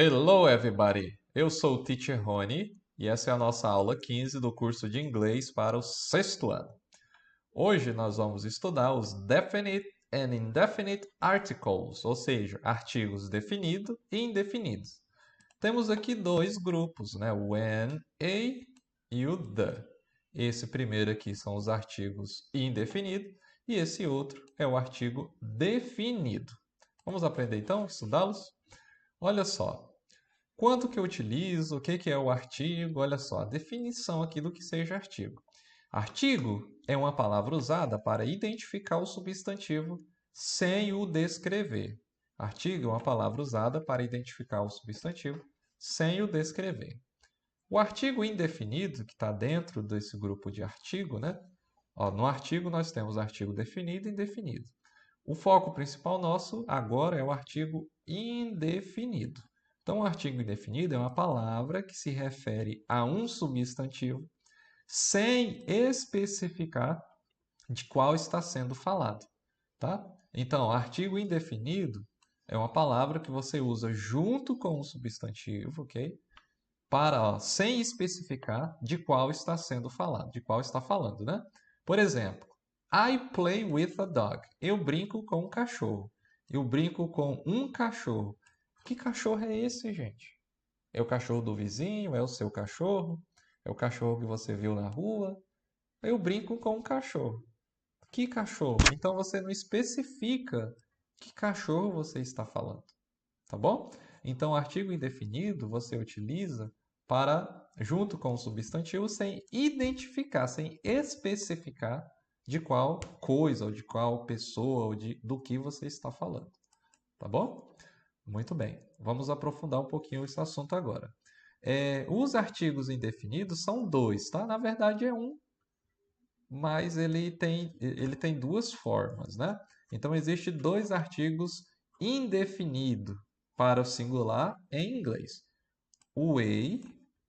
Hello, everybody! Eu sou o Teacher Rony e essa é a nossa aula 15 do curso de inglês para o sexto ano. Hoje nós vamos estudar os Definite and Indefinite Articles, ou seja, artigos definidos e indefinidos. Temos aqui dois grupos, né? O an, a e o the. Esse primeiro aqui são os artigos indefinidos e esse outro é o artigo definido. Vamos aprender então, estudá-los? Olha só. Quando que eu utilizo? O que que é o artigo? Olha só, a definição aqui do que seja artigo. Artigo é uma palavra usada para identificar o substantivo sem o descrever. Artigo é uma palavra usada para identificar o substantivo sem o descrever. O artigo indefinido, que está dentro desse grupo de artigo, né? Ó, no artigo nós temos artigo definido e indefinido. O foco principal nosso agora é o artigo indefinido. Então, o artigo indefinido é uma palavra que se refere a um substantivo sem especificar de qual está sendo falado, tá? Então, artigo indefinido é uma palavra que você usa junto com o substantivo, ok? Sem especificar de qual está sendo falado, de qual está falando, né? Por exemplo, I play with a dog. Eu brinco com um cachorro. Eu brinco com um cachorro. Que cachorro é esse, gente? É o cachorro do vizinho? É o seu cachorro? É o cachorro que você viu na rua? Eu brinco com um cachorro. Que cachorro? Então você não especifica que cachorro você está falando, tá bom? Então, artigo indefinido você utiliza para, junto com o substantivo, sem identificar, sem especificar de qual coisa, ou de qual pessoa, do que você está falando. Tá bom? Muito bem. Vamos aprofundar um pouquinho esse assunto agora. Os artigos indefinidos são dois, tá? Na verdade é um, mas ele tem duas formas, né? Então, existe dois artigos indefinidos para o singular em inglês. O a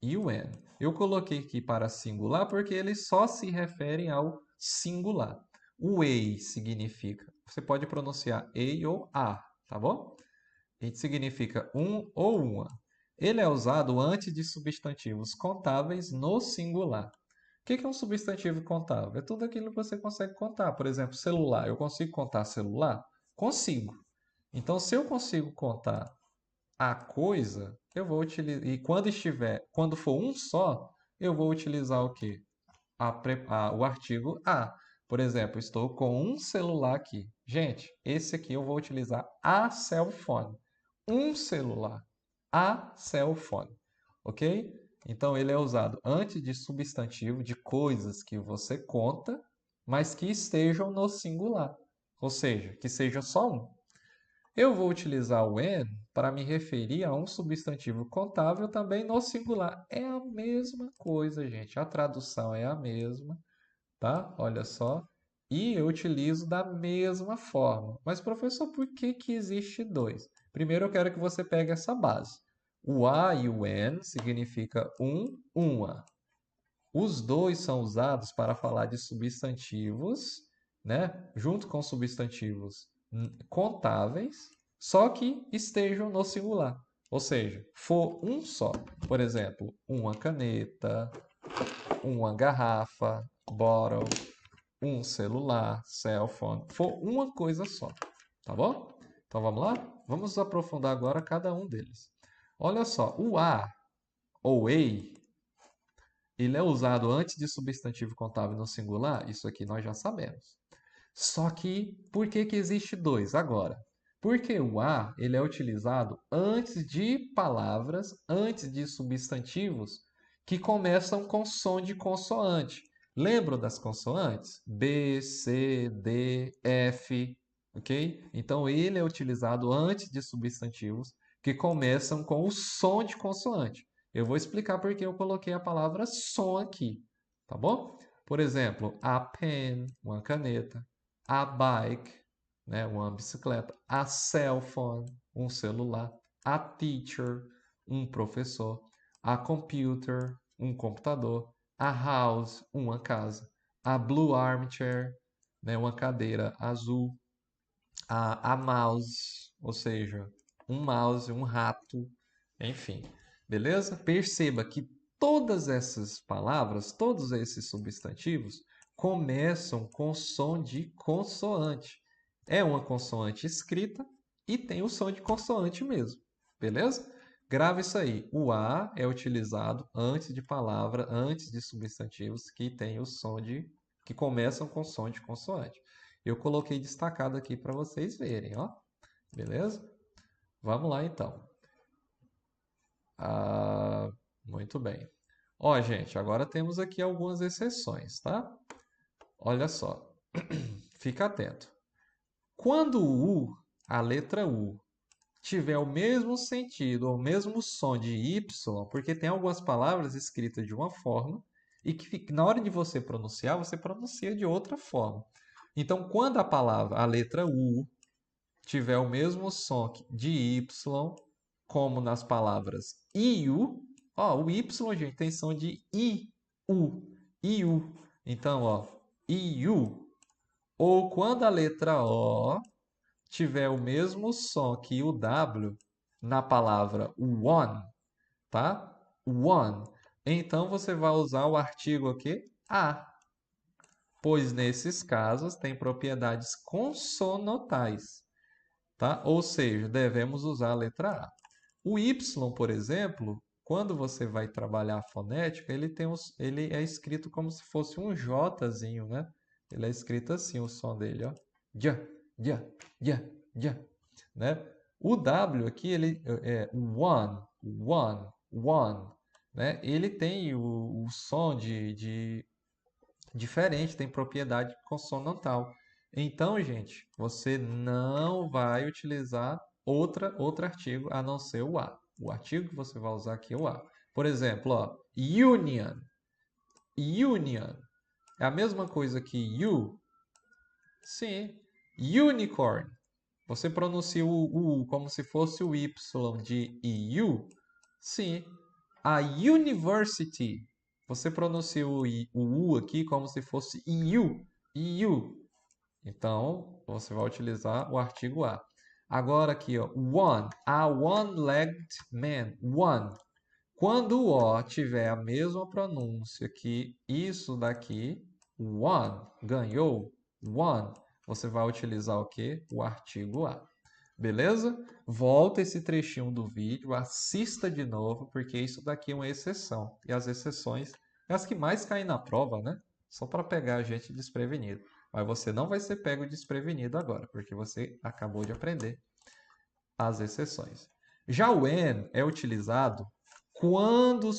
e o an. Eu coloquei aqui para singular porque eles só se referem ao singular. O a significa, você pode pronunciar a ou a, tá bom? Significa um ou uma. Ele é usado antes de substantivos contáveis no singular. O que é um substantivo contável? É tudo aquilo que você consegue contar. Por exemplo, celular. Eu consigo contar celular? Consigo. Então, se eu consigo contar a coisa, eu vou utilizar. E quando for um só, eu vou utilizar o quê? O artigo a. Por exemplo, estou com um celular aqui. Gente, esse aqui eu vou utilizar a cell phone. Um celular. A cell phone. Ok? Então, ele é usado antes de substantivo de coisas que você conta, mas que estejam no singular. Ou seja, que seja só um. Eu vou utilizar o an para me referir a um substantivo contável também no singular. É a mesma coisa, gente. A tradução é a mesma, tá? Olha só. E eu utilizo da mesma forma. Mas, professor, por que que existe dois? Primeiro, eu quero que você pegue essa base. O a e o an significa um, uma. Os dois são usados para falar de substantivos, né? Junto com substantivos contáveis, só que estejam no singular. Ou seja, for um só. Por exemplo, uma caneta, uma garrafa, bottle, um celular, cell phone. For uma coisa só. Tá bom? Então vamos lá? Vamos aprofundar agora cada um deles. Olha só, o a ou a, ele é usado antes de substantivo contável no singular? Isso aqui nós já sabemos. Só que, por que que existe dois agora? Porque o a, ele é utilizado antes de palavras, antes de substantivos que começam com som de consoante. Lembram das consoantes? B, C, D, F, ok? Então, ele é utilizado antes de substantivos que começam com o som de consoante. Eu vou explicar por que eu coloquei a palavra som aqui, tá bom? Por exemplo, a pen, uma caneta, a bike, né, uma bicicleta, a cell phone, um celular, a teacher, um professor, a computer, um computador, a house, uma casa, a blue armchair, né, uma cadeira azul, a mouse, ou seja, um mouse, um rato, Enfim, beleza? Perceba que todas essas palavras, todos esses substantivos, começam com som de consoante. É uma consoante escrita e tem o som de consoante mesmo, beleza? Grave isso aí. O A é utilizado antes de palavra, antes de substantivos que tem o som de que começam com som de consoante. Eu coloquei destacado aqui para vocês verem, ó. Beleza? Vamos lá então. Ah, muito bem. Ó, gente, agora temos aqui algumas exceções, tá? Olha só. Fica atento. Quando o U, a letra U, tiver o mesmo sentido, ou o mesmo som de Y, porque tem algumas palavras escritas de uma forma e que na hora de você pronuncia de outra forma. Então, quando a palavra, a letra U, tiver o mesmo som de Y, como nas palavras IU, ó, o Y, gente, tem som de IU, IU. Então, ó, IU. Ou quando a letra O tiver o mesmo som que o W na palavra one, tá? One. Então você vai usar o artigo aqui a, pois nesses casos tem propriedades consonantais, tá? Ou seja, devemos usar a letra A. O Y, por exemplo, quando você vai trabalhar a fonética, ele é escrito como se fosse um Jzinho, né? Ele é escrito assim, o som dele, ó. Ja, ja, ja, ja, né? O W aqui, ele é one, né? Ele tem o som de diferente, tem propriedade consonantal. Então, gente, você não vai utilizar outro artigo a não ser o a. O artigo que você vai usar aqui é o a. Por exemplo, ó, union. Union. É a mesma coisa que you? Sim. Unicorn. Você pronuncia o U como se fosse o Y de EU? Sim. A university. Você pronuncia o U aqui como se fosse EU. EU. Então, você vai utilizar o artigo a. Agora aqui, ó, one. A one-legged man. One. Quando o O tiver a mesma pronúncia que isso daqui, one, ganhou, one, você vai utilizar o quê? O artigo a. Beleza? Volta esse trechinho do vídeo, assista de novo, porque isso daqui é uma exceção. E as exceções é as que mais caem na prova, né? Só para pegar a gente desprevenido. Mas você não vai ser pego desprevenido agora, porque você acabou de aprender as exceções. Já o and é utilizado quando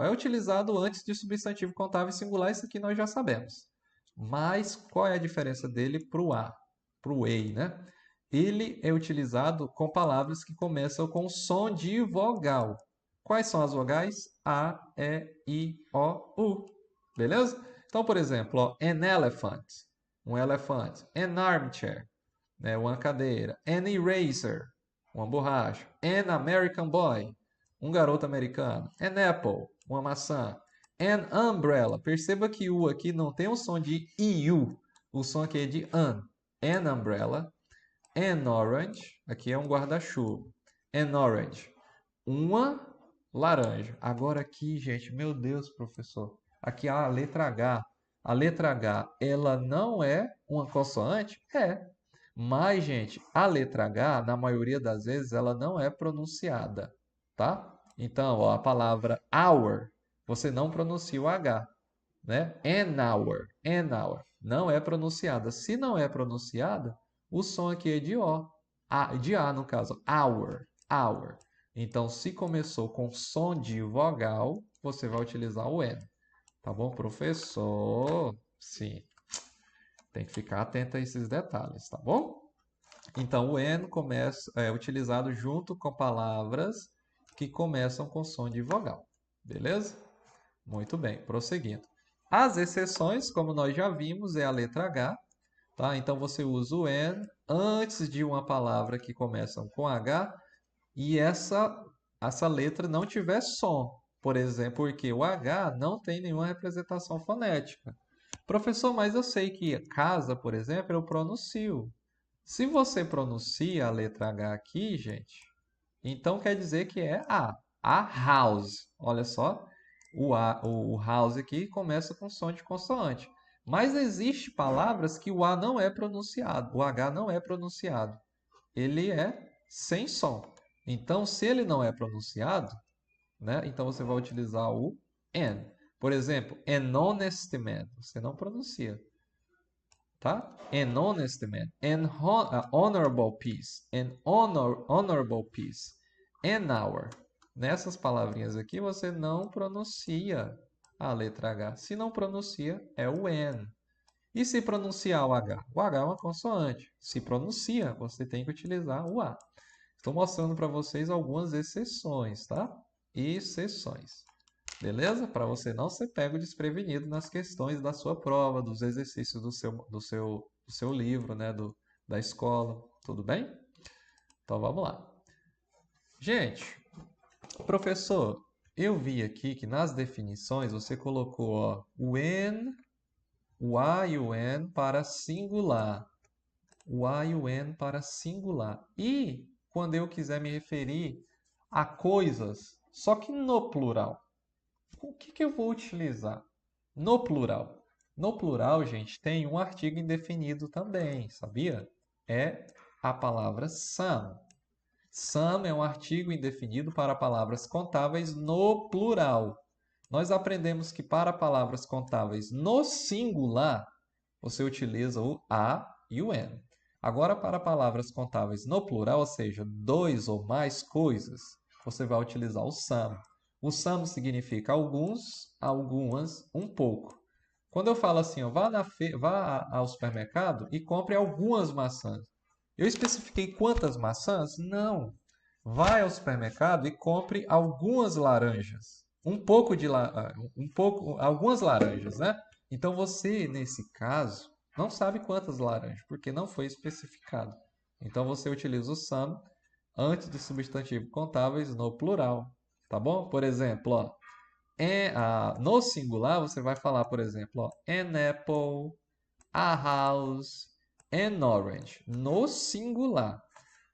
é utilizado antes de substantivo contável singular, isso aqui nós já sabemos. Mas qual é a diferença dele para o a, para o ei, né? Ele é utilizado com palavras que começam com som de vogal. Quais são as vogais? A, E, I, O, U. Beleza? Então, por exemplo, ó, an elephant, um elefante. An armchair, né, uma cadeira. An eraser, uma borracha. An American boy, um garoto americano. An apple, uma maçã. An umbrella. Perceba que o aqui não tem o som de IU. O som aqui é de an. An umbrella. An orange. Aqui é um guarda-chuva. An orange. Uma laranja. Agora aqui, gente, meu Deus, professor. Aqui a letra H. A letra H, ela não é uma consoante? É. Mas, gente, a letra H, na maioria das vezes, ela não é pronunciada, tá? Então, ó, a palavra hour, você não pronuncia o H, né? An hour, não é pronunciada. Se não é pronunciada, o som aqui é de O, de A no caso, hour, hour. Então, se começou com som de vogal, você vai utilizar o N. Tá bom, professor? Sim. Tem que ficar atento a esses detalhes, tá bom? Então, o N é utilizado junto com palavras que começam com som de vogal. Beleza? Muito bem, prosseguindo. As exceções, como nós já vimos, é a letra H. Tá? Então, você usa o N antes de uma palavra que começa com H e essa letra não tiver som. Por exemplo, porque o H não tem nenhuma representação fonética. Professor, mas eu sei que casa, por exemplo, eu pronuncio. Se você pronuncia a letra H aqui, gente, Então quer dizer que é a house. Olha só, o house aqui começa com som de consoante. Mas existe palavras que o A não é pronunciado, o H não é pronunciado. Ele é sem som. Então, se ele não é pronunciado, né? Então você vai utilizar o N. Por exemplo, an honest man. Você não pronuncia, tá? An honest man. Honorable peace. Honorable peace. An hour. Nessas palavrinhas aqui você não pronuncia a letra H. Se não pronuncia, é o N. E se pronunciar o H? O H é uma consoante. Se pronuncia, você tem que utilizar o A. Estou mostrando para vocês algumas exceções, tá? Exceções. Beleza? Para você não ser pego desprevenido nas questões da sua prova, dos exercícios do seu livro, né? Da escola. Tudo bem? Então vamos lá. Gente, professor, eu vi aqui que nas definições você colocou ó, o N, o A e o N para singular. O A e o N para singular. E quando eu quiser me referir a coisas, só que no plural, o que eu vou utilizar? No plural. No plural, gente, tem um artigo indefinido também, sabia? É a palavra some. Some é um artigo indefinido para palavras contáveis no plural. Nós aprendemos que para palavras contáveis no singular, você utiliza o A e o N. Agora, para palavras contáveis no plural, ou seja, dois ou mais coisas, você vai utilizar o some. O some significa alguns, algumas, um pouco. Quando eu falo assim, ó, vá ao supermercado e compre algumas maçãs. Eu especifiquei quantas maçãs? Não. Vai ao supermercado e compre algumas laranjas. Algumas laranjas, né? Então você, nesse caso, não sabe quantas laranjas, porque não foi especificado. Então você utiliza o some antes do substantivo contáveis no plural, tá bom? Por exemplo, ó, no singular você vai falar, por exemplo, ó, an apple, a house, an orange, no singular.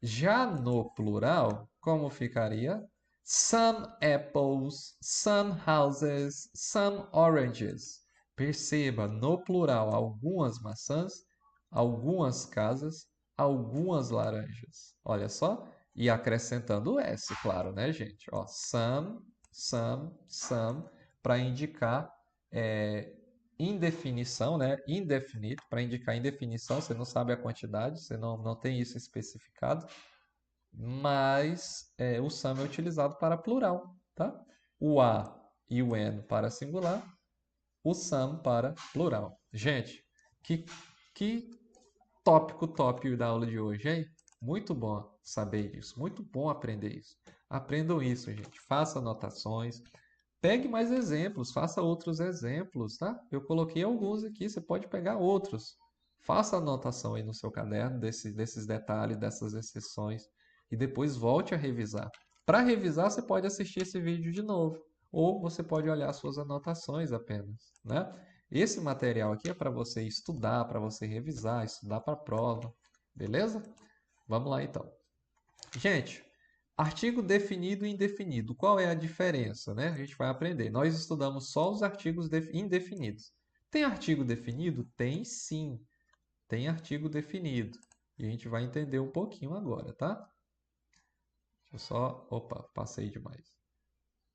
Já no plural, como ficaria? Some apples, some houses, some oranges. Perceba, no plural, algumas maçãs, algumas casas, algumas laranjas. Olha só. E acrescentando o S, claro, né, gente? Ó, some, para indicar indefinição, né? Indefinite, para indicar indefinição. Você não sabe a quantidade, você não tem isso especificado. Mas o some é utilizado para plural, tá? O A e o N para singular, o some para plural. Gente, que tópico top da aula de hoje, hein? Muito bom saber isso, muito bom aprender isso. Aprendam isso, gente. Faça anotações, pegue mais exemplos, faça outros exemplos, tá? Eu coloquei alguns aqui, você pode pegar outros. Faça anotação aí no seu caderno desses detalhes, dessas exceções e depois volte a revisar. Para revisar, você pode assistir esse vídeo de novo ou você pode olhar suas anotações apenas, né? Esse material aqui é para você estudar, para você revisar, estudar para a prova, beleza? Vamos lá então. Gente, artigo definido e indefinido. Qual é a diferença, né? A gente vai aprender. Nós estudamos só os artigos indefinidos. Tem artigo definido? Tem sim. Tem artigo definido. E a gente vai entender um pouquinho agora, tá? Deixa eu só... Opa, passei demais.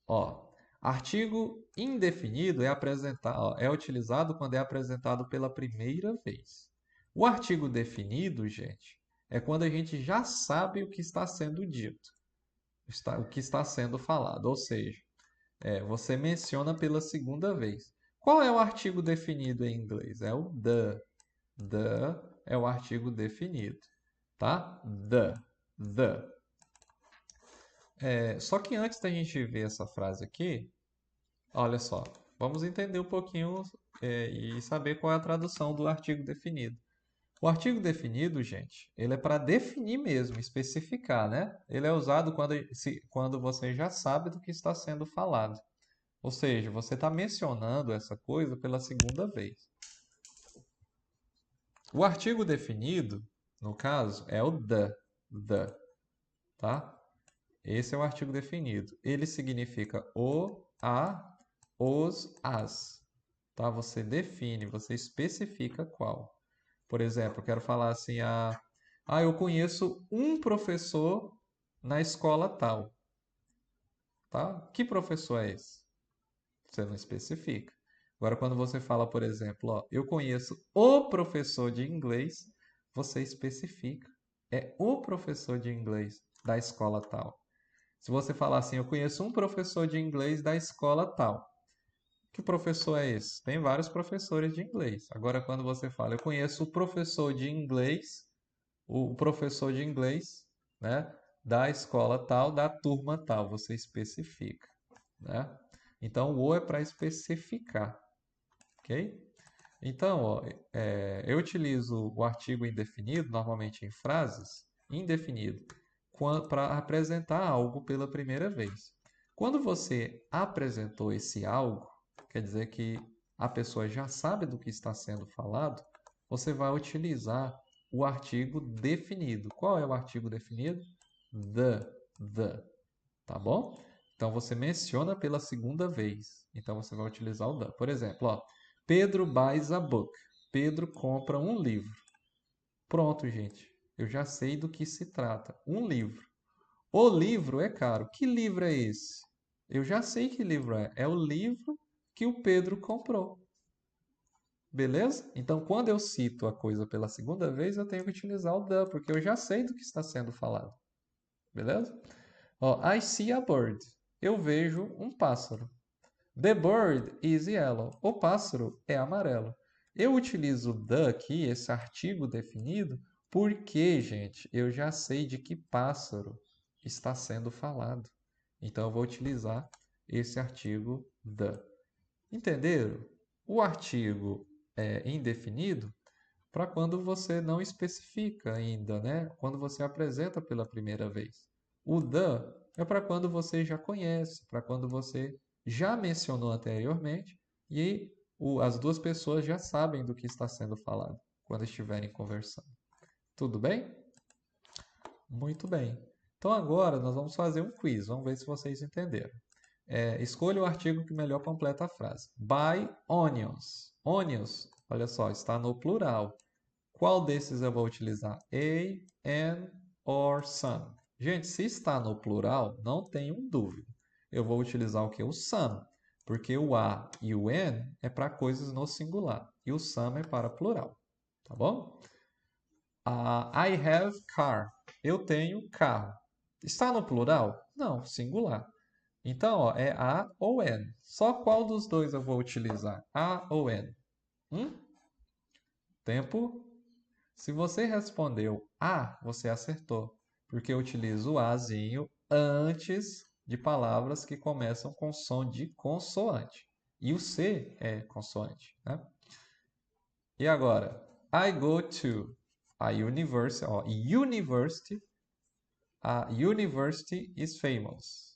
Ó, artigo indefinido é utilizado quando é apresentado pela primeira vez. O artigo definido, gente, é quando a gente já sabe o que está sendo dito, o que está sendo falado. Ou seja, você menciona pela segunda vez. Qual é o artigo definido em inglês? É o the. The é o artigo definido, tá? The. Só que antes da gente ver essa frase aqui, olha só, vamos entender um pouquinho e saber qual é a tradução do artigo definido. O artigo definido, gente, ele é para definir mesmo, especificar, né? Ele é usado quando você já sabe do que está sendo falado. Ou seja, você está mencionando essa coisa pela segunda vez. O artigo definido, no caso, é o the, tá? Esse é o artigo definido. Ele significa o, a, os, as. Tá? Você define, você especifica qual. Por exemplo, eu quero falar assim, eu conheço um professor na escola tal. Tá? Que professor é esse? Você não especifica. Agora, quando você fala, por exemplo, ó, eu conheço o professor de inglês, você especifica. É o professor de inglês da escola tal. Se você falar assim, eu conheço um professor de inglês da escola tal. Que professor é esse? Tem vários professores de inglês. Agora, quando você fala, eu conheço o professor de inglês, o professor de inglês, né, da escola tal, da turma tal, você especifica, né? Então, o é para especificar, ok? Então, ó, eu utilizo o artigo indefinido, normalmente em frases, indefinido, para apresentar algo pela primeira vez. Quando você apresentou esse algo, quer dizer que a pessoa já sabe do que está sendo falado, você vai utilizar o artigo definido. Qual é o artigo definido? The, tá bom? Então você menciona pela segunda vez. Então você vai utilizar o the. Por exemplo, ó, Pedro buys a book. Pedro compra um livro. Pronto, gente. Eu já sei do que se trata. Um livro. O livro é caro. Que livro é esse? Eu já sei que livro é. É o livro que o Pedro comprou. Beleza? Então, quando eu cito a coisa pela segunda vez, eu tenho que utilizar o the, porque eu já sei do que está sendo falado. Beleza? Ó, I see a bird. Eu vejo um pássaro. The bird is yellow. O pássaro é amarelo. Eu utilizo the aqui, esse artigo definido, porque, gente, eu já sei de que pássaro está sendo falado. Então, eu vou utilizar esse artigo the. Entenderam? O artigo é indefinido para quando você não especifica ainda, né? Quando você apresenta pela primeira vez. O the é para quando você já conhece, para quando você já mencionou anteriormente e as duas pessoas já sabem do que está sendo falado quando estiverem conversando. Tudo bem? Muito bem. Então agora nós vamos fazer um quiz. Vamos ver se vocês entenderam. Escolha o artigo que melhor completa a frase. Buy onions. Onions, olha só, está no plural. Qual desses eu vou utilizar? A, an or some? Gente, se está no plural, não tenho dúvida. Eu vou utilizar o que? O some. Porque o a e o an é para coisas no singular. E o some é para plural. Tá bom? I have car. Eu tenho carro. Está no plural? Não, singular. Então, ó, é a ou an. Só qual dos dois eu vou utilizar? A ou an? Tempo? Se você respondeu A, você acertou, porque eu utilizo o Azinho antes de palavras que começam com som de consoante. E o C é consoante, né? E agora, I go to a university, ó, university, a university is famous.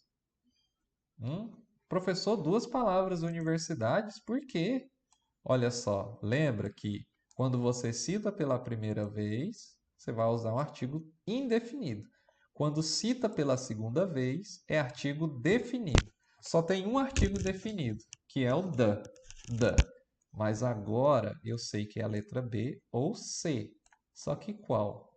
Professor, duas palavras universidades, por quê? Olha só, lembra que quando você cita pela primeira vez, você vai usar um artigo indefinido. Quando cita pela segunda vez, é artigo definido. Só tem um artigo definido, que é o the. The. Mas agora eu sei que é a letra B ou C. Só que qual?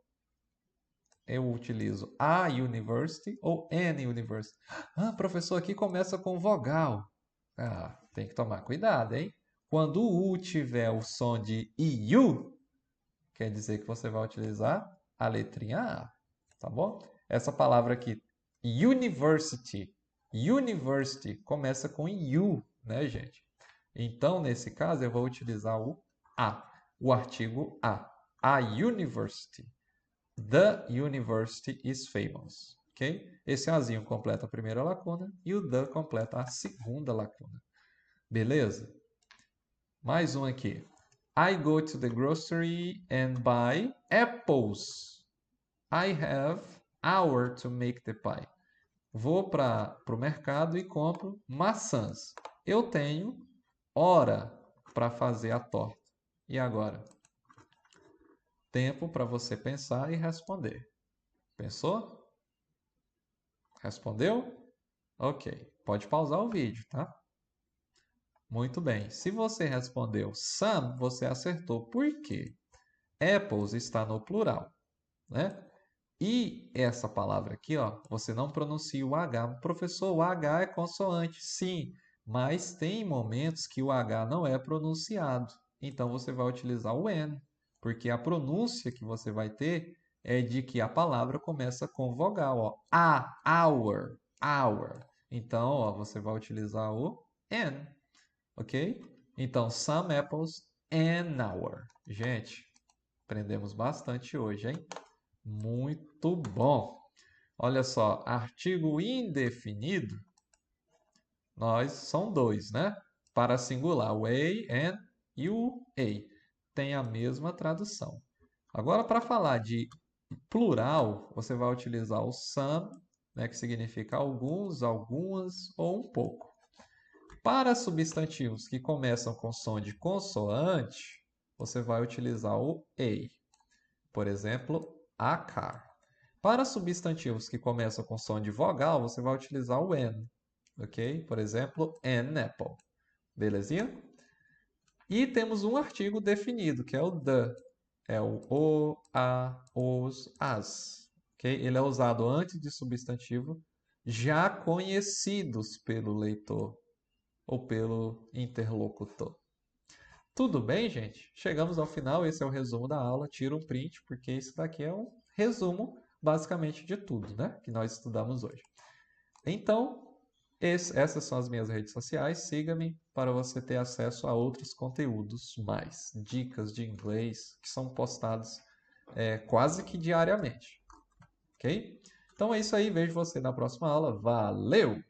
Eu utilizo a university ou an university. Ah, professor, aqui começa com vogal. Ah, tem que tomar cuidado, hein? Quando o U tiver o som de IU, quer dizer que você vai utilizar a letrinha A, tá bom? Essa palavra aqui, university, university, começa com IU, né, gente? Então, nesse caso, eu vou utilizar o A, o artigo A. A university. The university is famous. Ok? Esse Azinho completa a primeira lacuna e o the completa a segunda lacuna. Beleza? Mais um aqui. I go to the grocery and buy apples. I have hour to make the pie. Vou para o mercado e compro maçãs. Eu tenho hora para fazer a torta. E agora? Tempo para você pensar e responder. Pensou? Respondeu? Ok. Pode pausar o vídeo, tá? Muito bem. Se você respondeu some, você acertou. Por quê? Apples está no plural, né? E essa palavra aqui, ó, você não pronuncia o H. Professor, o H é consoante. Sim, mas tem momentos que o H não é pronunciado. Então você vai utilizar o N, porque a pronúncia que você vai ter é de que a palavra começa com vogal, ó. Hour, hour. Então, ó, você vai utilizar o N, ok? Então, some apples an hour. Gente, aprendemos bastante hoje, hein? Muito bom. Olha só, artigo indefinido, são dois, né? Para singular, o a, an e o a. Tem a mesma tradução. Agora, para falar de plural, você vai utilizar o some, né, que significa alguns, algumas ou um pouco. Para substantivos que começam com som de consoante, você vai utilizar o a. Por exemplo, a car. Para substantivos que começam com som de vogal, você vai utilizar o N, ok? Por exemplo, an apple. Belezinha? E temos um artigo definido, que é o the. É o, a, os, as. Okay? Ele é usado antes de substantivo, já conhecidos pelo leitor ou pelo interlocutor. Tudo bem, gente? Chegamos ao final, esse é o resumo da aula. Tira um print, porque isso daqui é um resumo basicamente de tudo, né? Que nós estudamos hoje. Então, essas são as minhas redes sociais. Siga-me para você ter acesso a outros conteúdos mais, dicas de inglês que são postados quase que diariamente. Ok? Então é isso aí. Vejo você na próxima aula. Valeu!